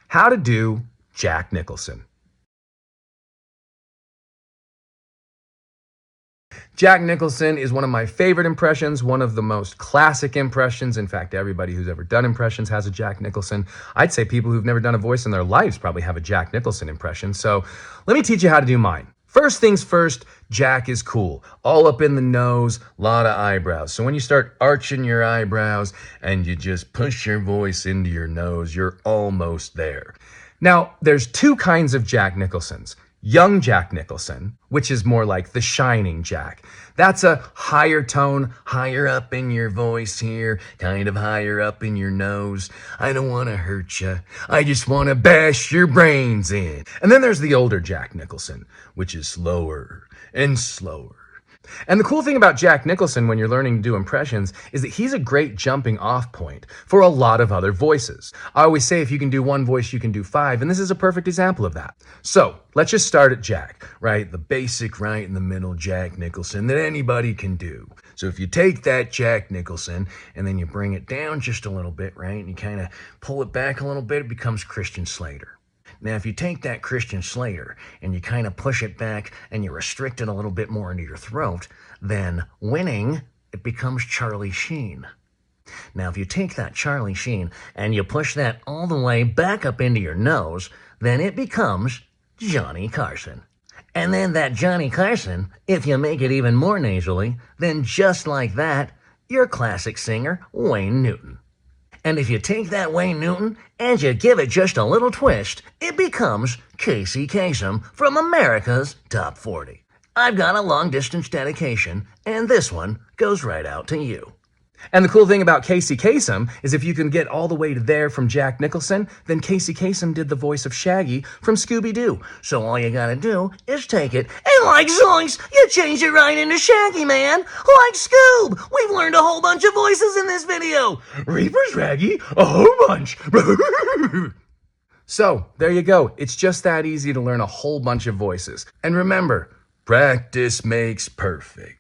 How to Do Jack Nicholson. Jack Nicholson is one of my favorite impressions, one of the most classic impressions. In fact, everybody who's ever done impressions has a Jack Nicholson. I'd say people who've never done a voice in their lives probably have a Jack Nicholson impression. So let me teach you how to do mine. First things first, Jack is cool. All up in the nose, lot of eyebrows. So when you start arching your eyebrows and you just push your voice into your nose, you're almost there. Now, there's two kinds of Jack Nicholsons. Young Jack Nicholson, which is more like the Shining Jack. That's a higher tone, higher up in your voice here, kind of higher up in your nose. I don't want to hurt you. I just want to bash your brains in. And then there's the older Jack Nicholson, which is slower and slower. And the cool thing about Jack Nicholson when you're learning to do impressions is that he's a great jumping off point for a lot of other voices. I always say if you can do one voice, you can do five, and this is a perfect example of that. So let's just start at Jack, right? The basic right in the middle Jack Nicholson that anybody can do. So if you take that Jack Nicholson and then you bring it down just a little bit, right? And you kind of pull it back a little bit, it becomes Christian Slater. Now, if you take that Christian Slater and you kind of push it back and you restrict it a little bit more into your throat, then winning, it becomes Charlie Sheen. Now, if you take that Charlie Sheen and you push that all the way back up into your nose, then it becomes Johnny Carson. And then that Johnny Carson, if you make it even more nasally, then just like that, your classic singer, Wayne Newton. And if you take that Wayne Newton and you give it just a little twist, it becomes Casey Kasem from America's Top 40. I've got a long-distance dedication, and this one goes right out to you. And the cool thing about Casey Kasem is if you can get all the way to there from Jack Nicholson, then Casey Kasem did the voice of Shaggy from Scooby-Doo. So all you gotta do is take it, and like zoinks, you change it right into Shaggy, man. Like Scoob, we've learned a whole bunch of voices in this video. Reaper's Raggy, a whole bunch. So, there you go. It's just that easy to learn a whole bunch of voices. And remember, practice makes perfect.